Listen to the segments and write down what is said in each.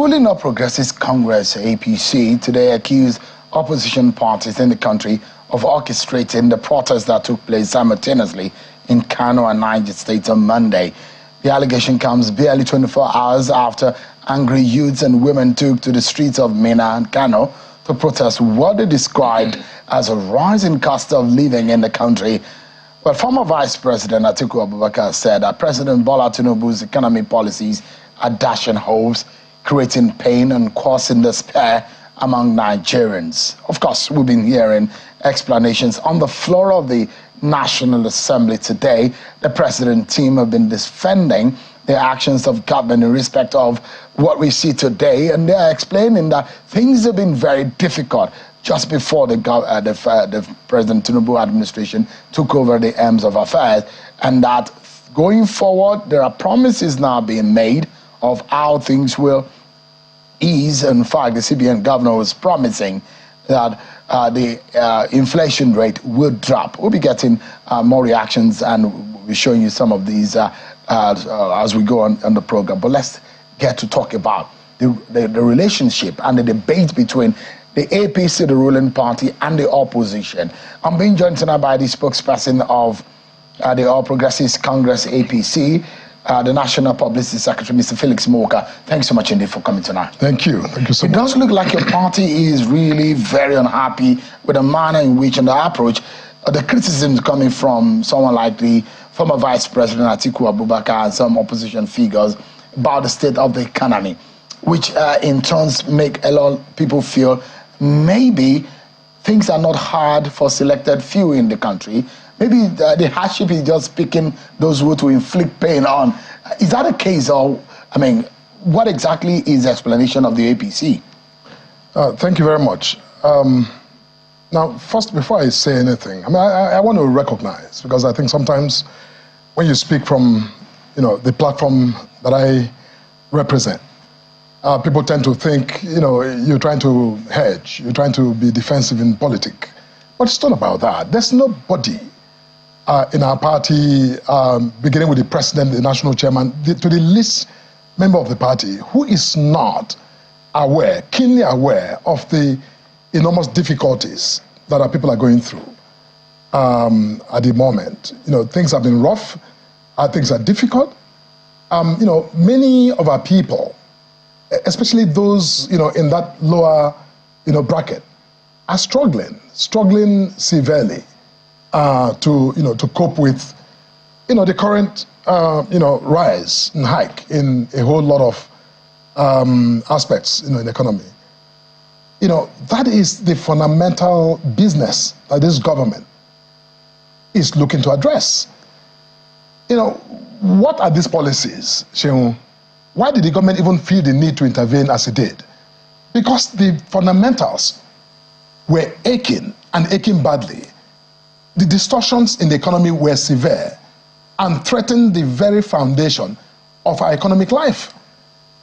ruling All Progressives Congress, APC, today accused opposition parties in the country of orchestrating the protests that took place simultaneously in Kano and Niger States on Monday. The allegation comes barely 24 hours after angry youths and women took to the streets of Minna and Kano to protest what they described as a rising cost of living in the country. But former Vice President Atiku Abubakar said that President Bola Tinubu's economic policies are dashing hopes, creating pain and causing despair among Nigerians. Of course, we've been hearing explanations on the floor of the National Assembly today. The president team have been defending the actions of government in respect of what we see today, and they are explaining that things have been very difficult just before the President Tinubu administration took over the arms of affairs, and that going forward, there are promises now being made of how things will ease. In fact, the CBN governor was promising that the inflation rate will drop. We'll be getting more reactions, and we'll be showing you some of these as we go on the program. But let's get to talk about the relationship and the debate between the APC, the ruling party, and the opposition. I'm being joined tonight by the spokesperson of the All Progressives Congress, APC, the National Publicity Secretary, Mr. Felix Moka. Thanks so much indeed for coming tonight. Thank you. Thank you so much. It does look like your party is really very unhappy with the manner in which and the approach, the criticisms coming from someone like the former Vice President Atiku Abubakar and some opposition figures about the state of the economy, which in turns make a lot of people feel maybe things are not hard for selected few in the country. Maybe the hardship is just picking those who to inflict pain on. Is that the case? Or, I mean, what exactly is the explanation of the APC? Thank you very much. Now, first, before I say anything, I mean, I want to recognize, because I think sometimes when you speak from, the platform that I represent, people tend to think, you're trying to hedge, you're trying to be defensive in politics. But it's not about that. There's nobody in our party, beginning with the president, the national chairman, to the least member of the party, who is not aware, keenly aware of the enormous difficulties that our people are going through at the moment. Things have been rough, things are difficult. Many of our people, especially those, in that lower, bracket, are struggling severely to cope with, the current, rise and hike in a whole lot of aspects, in the economy. That is the fundamental business that this government is looking to address. What are these policies, Sheung? Why did the government even feel the need to intervene as it did? Because the fundamentals were aching and aching badly. The distortions in the economy were severe and threatened the very foundation of our economic life.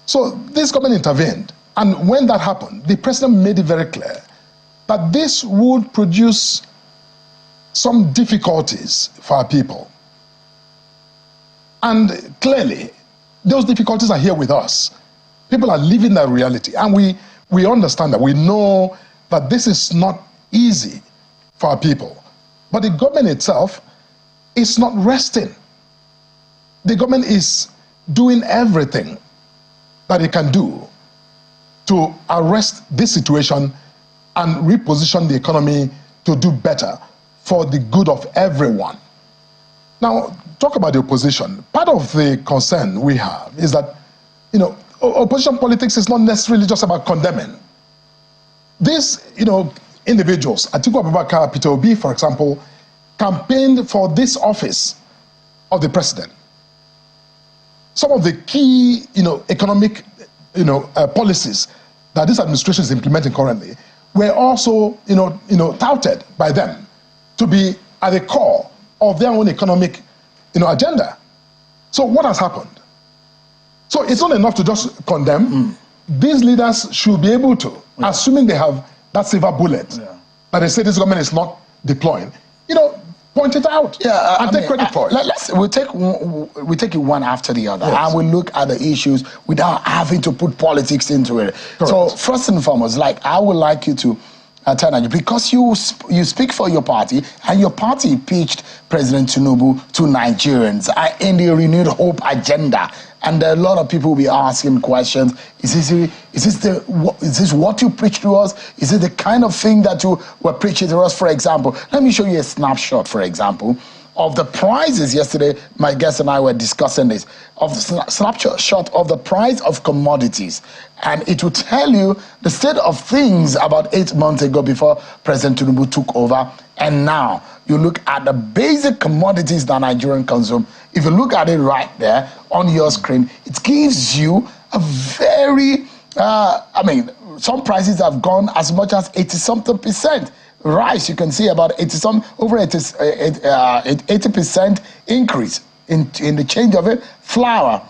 So this government intervened. And when that happened, the president made it very clear that this would produce some difficulties for our people. And clearly, those difficulties are here with us. People are living that reality. And we understand that. We know that this is not easy for our people. But the government itself is not resting. The government is doing everything that it can do to arrest this situation and reposition the economy to do better for the good of everyone. Now, talk about the opposition. Part of the concern we have is that, opposition politics is not necessarily just about condemning. These, individuals, Atiku Abubakar, Peter Obi, for example, campaigned for this office of the president. Some of the key, economic, policies that this administration is implementing currently were also, touted by them to be at the core of their own economic, agenda. So what has happened? So it's not enough to just condemn. These leaders should be able to, assuming they have that silver bullet, that they say this government is not deploying, point it out and take credit for it. We take it one after the other, Yes. and we look at the issues without having to put politics into it. Correct. So first and foremost, I would like you to tell Nigeria, because you speak for your party, and your party pitched President Tinubu to Nigerians in the renewed hope agenda. And a lot of people will be asking questions. Is this what you preach to us? Is it the kind of thing that you were preaching to us? For example, let me show you a snapshot, for example, of the prices. Yesterday, my guest and I were discussing this, of the snapshot of the price of commodities. And it will tell you the state of things about 8 months ago, before President Tinubu took over. And now you look at the basic commodities that Nigerians consume. If you look at it right there on your screen, it gives you a very, some prices have gone as much as 80-something%. Rice, you can see about 80% increase in the change of it. Flour,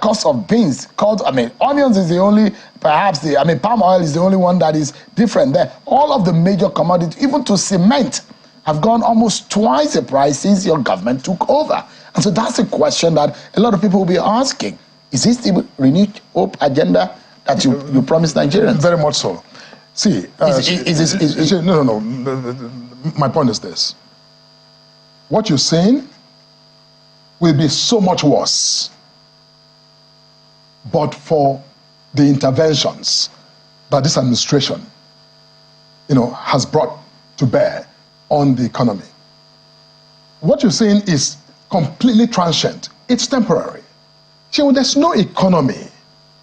cost of beans, onions is the only, palm oil is the only one that is different there. All of the major commodities, even to cement, have gone almost twice the price since your government took over. And so that's a question that a lot of people will be asking. Is this the renewed hope agenda that you promised Nigerians? Very much so. See, no. My point is this. What you're saying will be so much worse, but for the interventions that this administration, has brought to bear on the economy. What you're saying is completely transient. It's temporary. There's no economy.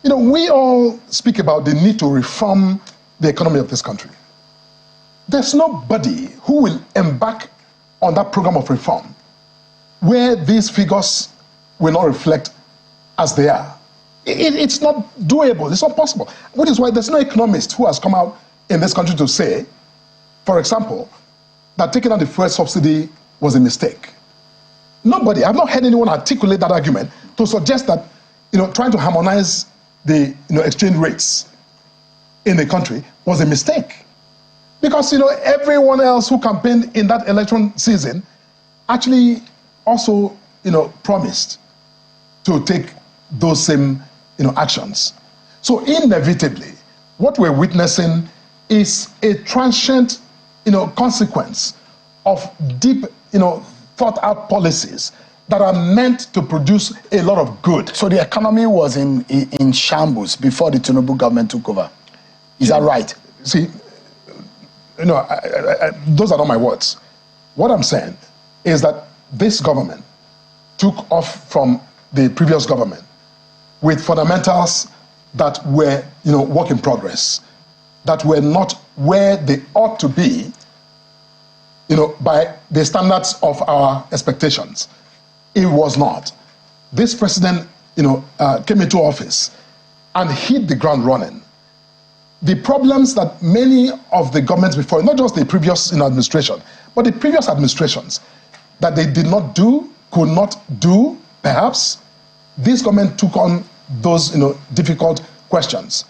We all speak about the need to reform the economy of this country. There's nobody who will embark on that program of reform where these figures will not reflect as they are. It's not doable. It's not possible. Which is why there's no economist who has come out in this country to say, for example, that taking out the fuel subsidy was a mistake. Nobody. I've not heard anyone articulate that argument to suggest that, trying to harmonize the exchange rates in the country was a mistake. Because, everyone else who campaigned in that election season actually also, promised to take those same, actions. So inevitably, what we're witnessing is a transient, consequence of deep, thought out policies that are meant to produce a lot of good. So the economy was in shambles before the Tinubu government took over. Is that right? See, those are not my words. What I'm saying is that this government took off from the previous government with fundamentals that were, work in progress, that were not where they ought to be, by the standards of our expectations. It was not. This president, came into office and hit the ground running. The problems that many of the governments before, not just the previous administration, but the previous administrations, that they did not do, could not do, perhaps, this government took on those difficult questions.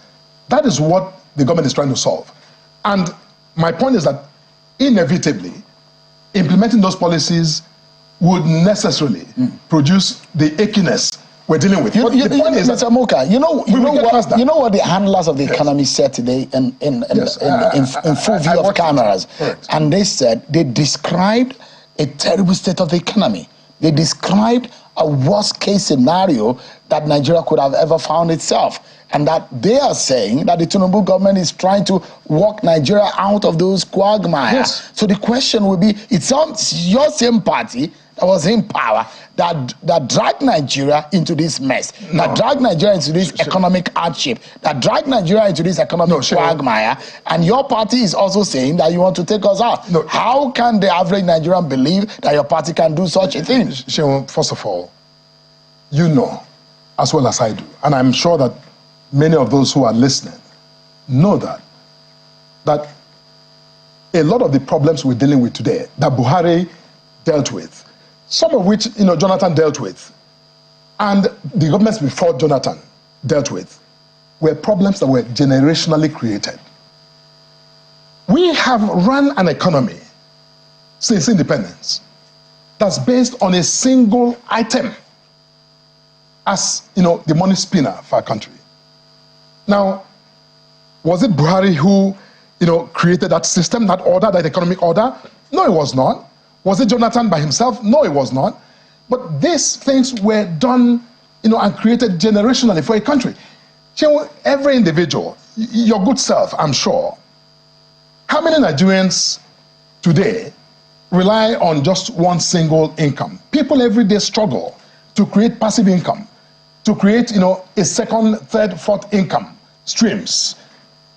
That is what the government is trying to solve. And my point is that inevitably, implementing those policies would necessarily produce the achiness we're dealing with. But the point is Mr. Moka, you know what the handlers of the economy said today in full view of cameras? Correct. And they described a terrible state of the economy. They described a worst case scenario that Nigeria could have ever found itself. And that they are saying that the Tinubu government is trying to walk Nigeria out of those quagmires. Yes. So the question will be, it's your same party that was in power that dragged Nigeria into this mess, that dragged Nigeria into this economic hardship, that dragged Nigeria into this economic quagmire, and your party is also saying that you want to take us out. How can the average Nigerian believe that your party can do such a thing? First of all, you know as well as I do, and I'm sure that many of those who are listening know that a lot of the problems we're dealing with today, that Buhari dealt with, some of which Jonathan dealt with, and the governments before Jonathan dealt with, were problems that were generationally created. We have run an economy since independence that's based on a single item as, the money spinner for our country. Now, was it Buhari who, created that system, that order, that economic order? No, it was not. Was it Jonathan by himself? No, it was not. But these things were done, and created generationally for a country. Every individual, your good self, I'm sure. How many Nigerians today rely on just one single income? People every day struggle to create passive income, to create, a second, third, fourth income streams,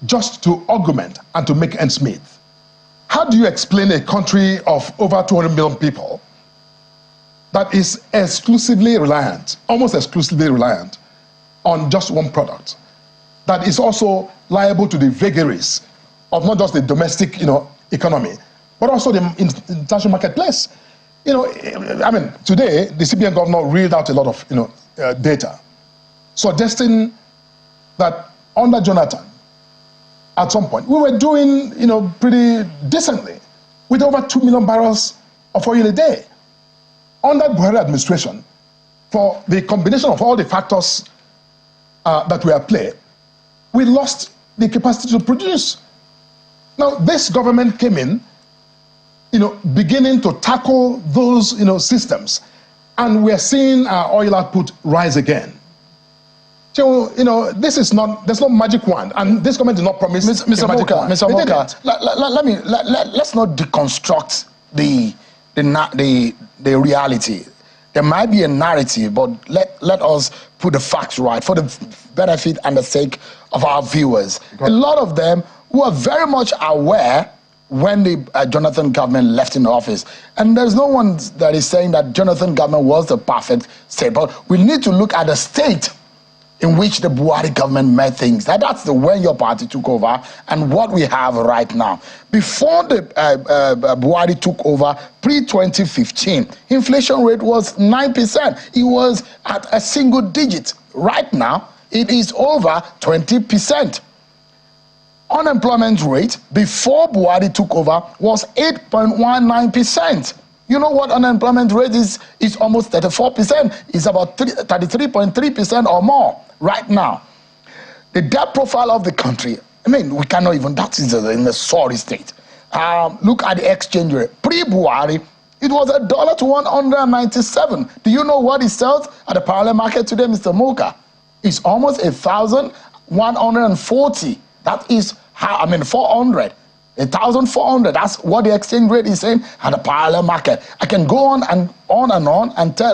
just to augment and to make ends meet. How do you explain a country of over 200 million people that is exclusively reliant, almost exclusively reliant, on just one product, that is also liable to the vagaries of not just the domestic, economy, but also the international marketplace? Today, the CBN governor reeled out a lot of, data, suggesting that under Jonathan, at some point, we were doing, pretty decently, with over 2 million barrels of oil a day. Under Buhari administration, for the combination of all the factors that were at play, we lost the capacity to produce. Now, this government came in, beginning to tackle those, systems, and we're seeing our oil output rise again. So, this is not, there's no magic wand, and this government did not promise Mr. Moka, let's not deconstruct the reality. There might be a narrative, but let us put the facts right for the benefit and the sake of our viewers. A lot of them who are very much aware when the Jonathan government left in office. And there's no one that is saying that Jonathan government was the perfect state, but we need to look at the state in which the Buhari government made things. That's when your party took over and what we have right now. Before the Buhari took over, pre-2015, inflation rate was 9%. It was at a single digit. Right now, it is over 20%. Unemployment rate before Buhari took over was 8.19%. You know what unemployment rate is? It's almost 34%. It's about 33.3% or more right now. The debt profile of the country, we cannot even, that is in a sorry state. Look at the exchange rate. Pre-Buhari, it was $1 to 197. Do you know what it sells at the parallel market today, Mr. Moka? It's almost 1,140. That is how, 400. 1,400, that's what the exchange rate is saying at the parallel market. I can go on and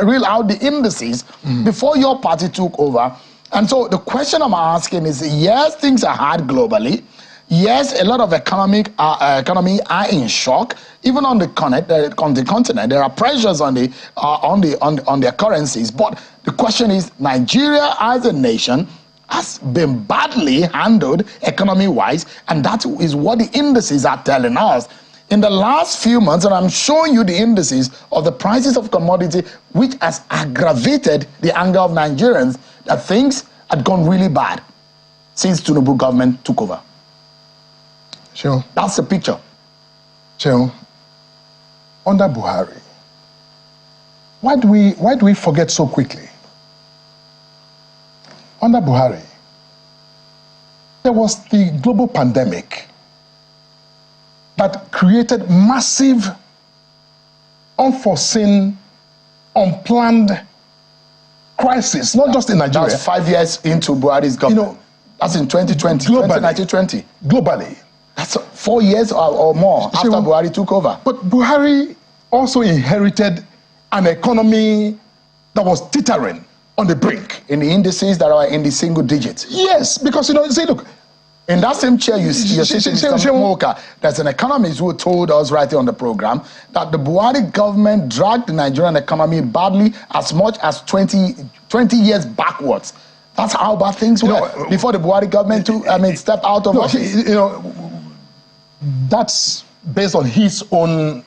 reel out the indices before your party took over. And so the question I'm asking is, yes, things are hard globally. Yes, a lot of economy are in shock. Even on the continent, there are pressures on their currencies. But the question is, Nigeria as a nation has been badly handled economy-wise, and that is what the indices are telling us. In the last few months, and I'm showing you the indices of the prices of commodity, which has aggravated the anger of Nigerians, that things had gone really bad since Tinubu government took over. Sure. That's the picture. Sure. Under Buhari, why do we forget so quickly? Under Buhari, there was the global pandemic that created massive, unforeseen, unplanned crisis, not just in Nigeria. That's 5 years into Buhari's government. That's in 2020, 2020. Globally. That's 4 years or more after Buhari took over. But Buhari also inherited an economy that was teetering on the brink. In the indices that are in the single digits. Yes, because, see, look. In that same chair, you're sitting, Mr. Moka, there's an economist who told us right here on the program that the Buhari government dragged the Nigerian economy badly as much as 20 years backwards. That's how bad things were before the Buhari government stepped out of office. That's based on his own,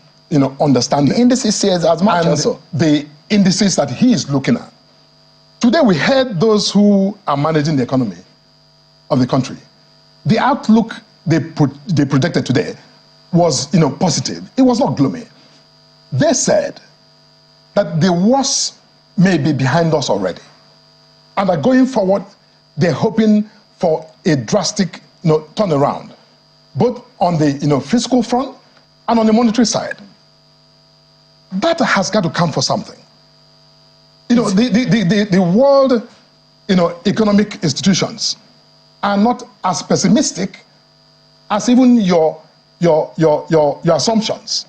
understanding. The indices says as much as so. The indices that he is looking at. Today we heard those who are managing the economy of the country. The outlook they projected today was, positive. It was not gloomy. They said that the worst may be behind us already, and that going forward, they're hoping for a drastic turnaround, both on the fiscal front and on the monetary side. That has got to count for something. The world economic institutions are not as pessimistic as even your assumptions.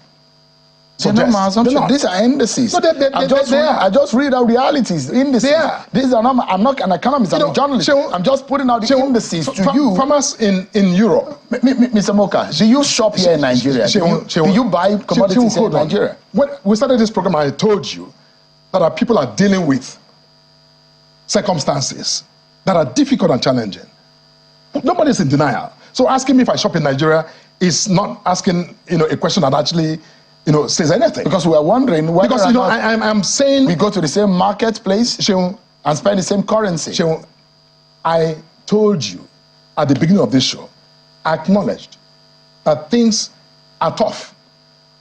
So these are indices. No, I just read out realities, indices. These are not, I'm not an economist, I'm a journalist. I'm just putting out the indices to you. Farmers in Europe. Mr. Moka, do you shop here in Nigeria? Do you buy commodities here in Nigeria? When we started this program, I told you that our people are dealing with circumstances that are difficult and challenging. Nobody's in denial. So asking me if I shop in Nigeria is not asking a question that actually says anything. Because we are wondering whether because I'm saying we go to the same marketplace and spend the same currency. I told you at the beginning of this show, I acknowledged that things are tough.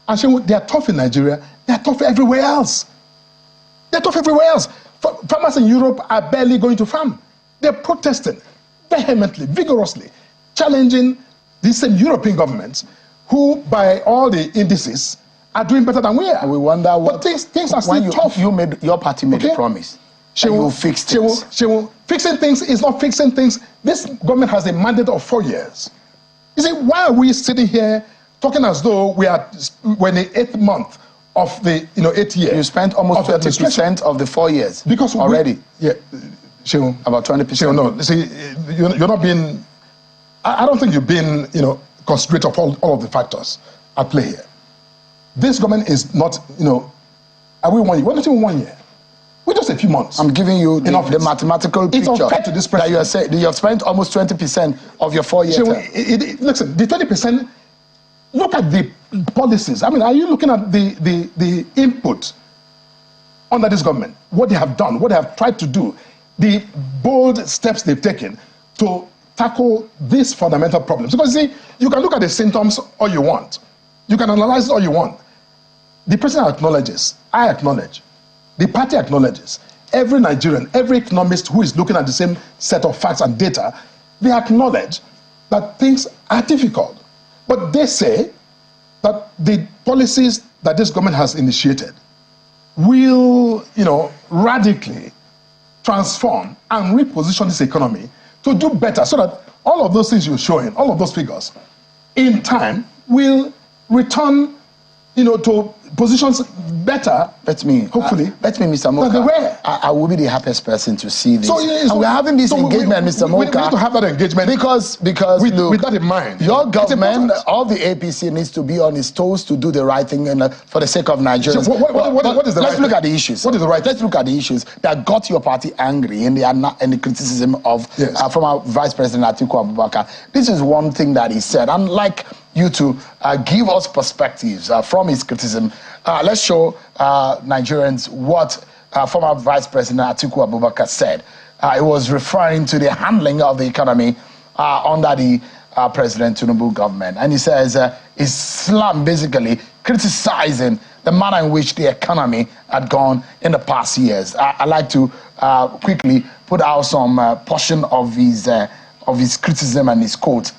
And they are tough in Nigeria, they are tough everywhere else. They're tough everywhere else. Farmers in Europe are barely going to farm. They're protesting vehemently, vigorously, challenging these same European governments who, by all the indices, are doing better than we are. And we wonder what things are still tough. Your party made a promise. She will fix things. Fixing things is not fixing things. This government has a mandate of 4 years. You see, why are we sitting here talking as though we're in the 8th month of the 8th year? You spent almost 30% of the 4 years because already. About 20%. No, see, you're not being. I don't think you've been considerate of all of the factors at play here. This government is not, are we 1 year? We're not even 1 year. We're just a few months. I'm giving you the mathematical picture. It's unfair to this that you are saying you have spent almost 20% of your 4-year term. Listen, the 20%, look at the policies. I mean, are you looking at the input under this government? What they have done, what they have tried to do, the bold steps they've taken to tackle these fundamental problems. Because see, you can look at the symptoms all you want. You can analyze it all you want. The president acknowledges, I acknowledge, the party acknowledges, every Nigerian, every economist who is looking at the same set of facts and data, they acknowledge that things are difficult. But they say that the policies that this government has initiated will, radically transform and reposition this economy to do better, so that all of those things you're showing, all of those figures, in time will return, to positions better. Hopefully. Mr. Moka. I will be the happiest person to see this. So we're having this engagement, Mr. Moka. We need to have that engagement because look, with that in mind. Your government, all the APC needs to be on its toes to do the right thing for the sake of Nigerians. What is the right Let's look at the issues. What is the right? Let's look at the issues that got your party angry in the criticism of former Vice President Atiku Abubakar. This is one thing that he said, and like you to give us perspectives from his criticism. Let's show Nigerians what former Vice President Atiku Abubakar said. He was referring to the handling of the economy under the President Tinubu government. And he says Islam basically criticizing the manner in which the economy had gone in the past years. I'd like to quickly put out some portion of his criticism and his quote.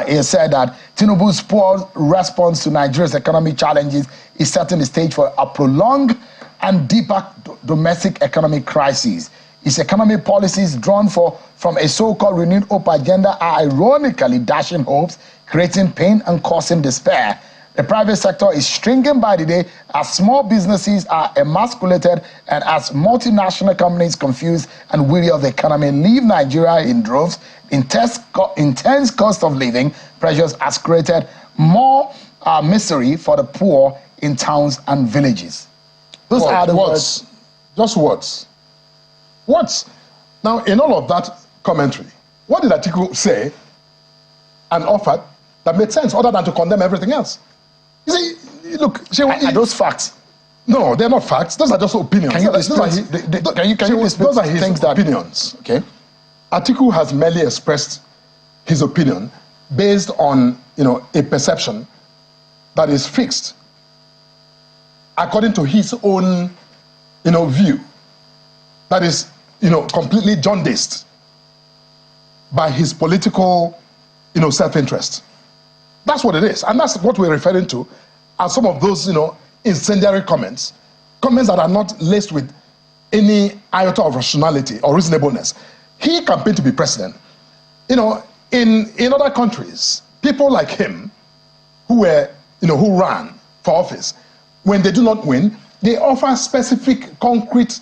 He said that Tinubu's poor response to Nigeria's economic challenges is setting the stage for a prolonged and deeper domestic economic crisis. His economic policies drawn from a so-called renewed hope agenda are ironically dashing hopes, creating pain and causing despair. The private sector is shrinking by the day as small businesses are emasculated and as multinational companies confused and weary of the economy leave Nigeria in droves. Intense cost of living pressures has created more misery for the poor in towns and villages. Those are the words. Just words. Words. Now, in all of that commentary, what did Atiku say and offer that made sense other than to condemn everything else? You see, look, are those facts? No, they're not facts. Those are just opinions. Those are his opinions. Okay. Atiku has merely expressed his opinion based on, a perception that is fixed. according to his own, view, that is, completely jaundiced by his political, self-interest. That's what it is, and that's what we're referring to as some of those, incendiary comments that are not laced with any iota of rationality or reasonableness. He campaigned to be president. In other countries, people like him, who ran for office, when they do not win, they offer specific, concrete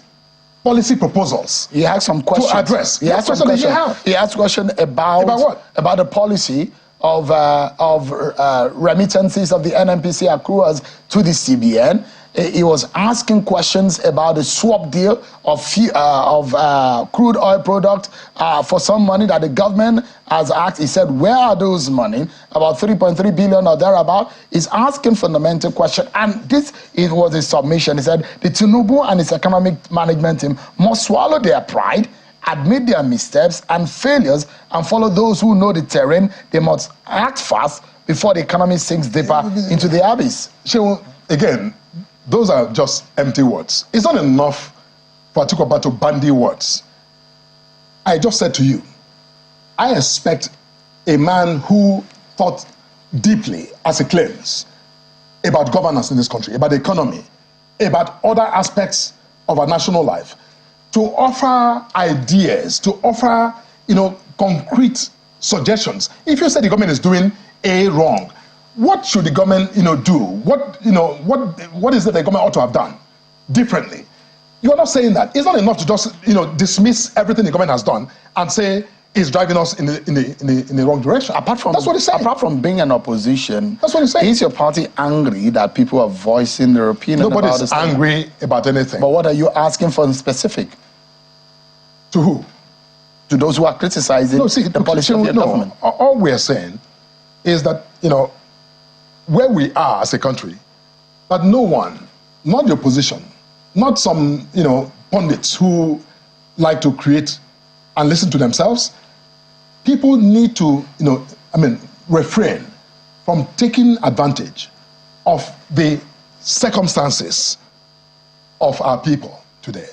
policy proposals. He had some questions to address. He asked a question about what? About the policy of remittances of the NNPC accruals to the CBN. He was asking questions about the swap deal of crude oil product for some money that the government has asked. He said, where are those money? About 3.3 billion or thereabout. He's asking fundamental question. And this was his submission. He said, the Tinubu and his economic management team must swallow their pride, admit their missteps and failures, and follow those who know the terrain. They must act fast before the economy sinks deeper into the abyss. So, again, those are just empty words. It's not enough for Atiku to bandy words. I just said to you, I expect a man who thought deeply, as he claims, about governance in this country, about the economy, about other aspects of our national life, to offer ideas, to offer, concrete suggestions. If you say the government is doing A wrong, what should the government, do? What is it the government ought to have done differently? You're not saying that. It's not enough to just, dismiss everything the government has done and say it's driving us in the wrong direction. That's what he's saying. Apart from being an opposition, that's what he's saying. Is your party angry that people are voicing their opinion about this? Nobody's angry about anything. But what are you asking for in specific? To who? To those who are criticizing the policy of your government. All we're saying is that, where we are as a country, that no one, not the opposition, not some, pundits who like to create and listen to themselves, people need to, refrain from taking advantage of the circumstances of our people today.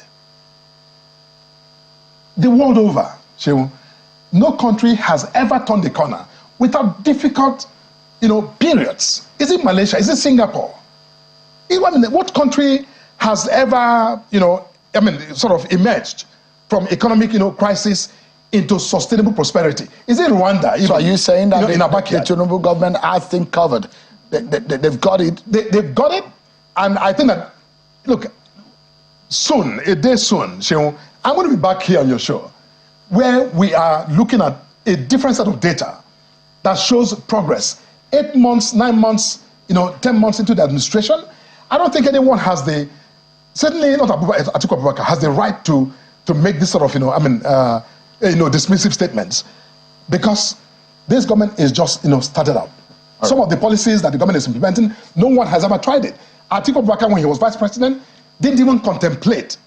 The world over, Shehu, no country has ever turned the corner without difficult, periods. Is it Malaysia? Is it Singapore? What country has ever, sort of emerged from economic, crisis into sustainable prosperity? Is it Rwanda? So are you saying that in our backyard, the Tinubu government has things covered? They've got it. They've got it, and I think that, look, soon, a day soon, Shehu, I'm going to be back here on your show, where we are looking at a different set of data that shows progress. 8 months, 9 months, 10 months into the administration. I don't think anyone has certainly not Atiku Abubakar, has the right to make this sort of, dismissive statements, because this government is just, started out. Right. Some of the policies that the government is implementing, no one has ever tried it. Atiku Abubakar, when he was vice president, didn't even contemplate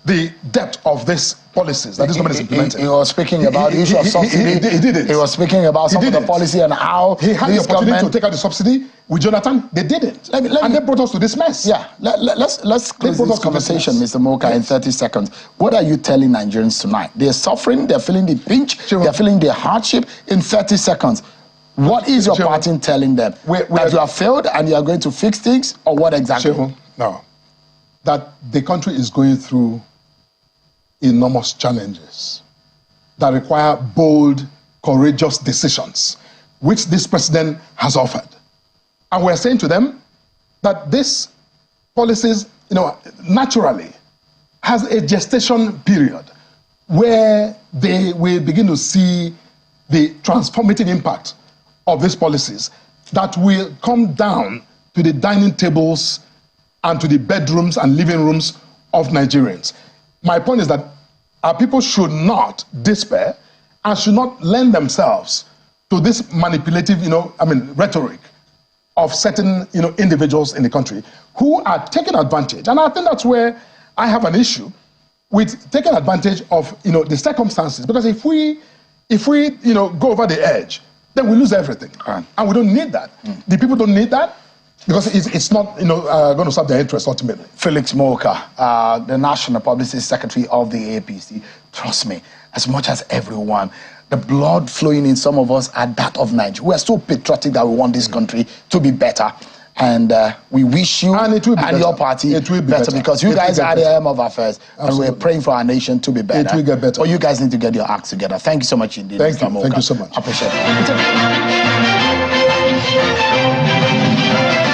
the depth of these policies that this government is implementing. He was speaking about the issue of subsidy. He didn't. He was speaking about some of the policy and how he had the opportunity to take out the subsidy with Jonathan. They didn't. And they brought us to this mess. Yeah, let's close this conversation, Mr. Moka, in 30 seconds. What are you telling Nigerians tonight? They're suffering, they're feeling the pinch, they're feeling the hardship. In 30 seconds, what is your party telling them? That you have failed and you are going to fix things, or what exactly? No, that the country is going through enormous challenges that require bold, courageous decisions, which this president has offered. And we're saying to them that these policies, naturally has a gestation period where they will begin to see the transformative impact of these policies that will come down to the dining tables and to the bedrooms and living rooms of Nigerians. My point is that our people should not despair and should not lend themselves to this manipulative, rhetoric of certain, individuals in the country who are taking advantage. And I think that's where I have an issue with taking advantage of, the circumstances. Because if we go over the edge, then we lose everything. And we don't need that. The people don't need that. Because it's not, going to serve their interest ultimately. Felix Moka, the National Publicity Secretary of the APC. Trust me, as much as everyone, the blood flowing in some of us are that of Nigeria. We are so patriotic that we want this country to be better. And we wish you and your party better because you guys are the aim of affairs. Absolutely. And we're praying for our nation to be better. It will get better. But you guys need to get your acts together. Thank you so much indeed, Mr. Moka. Thank you so much. I appreciate it.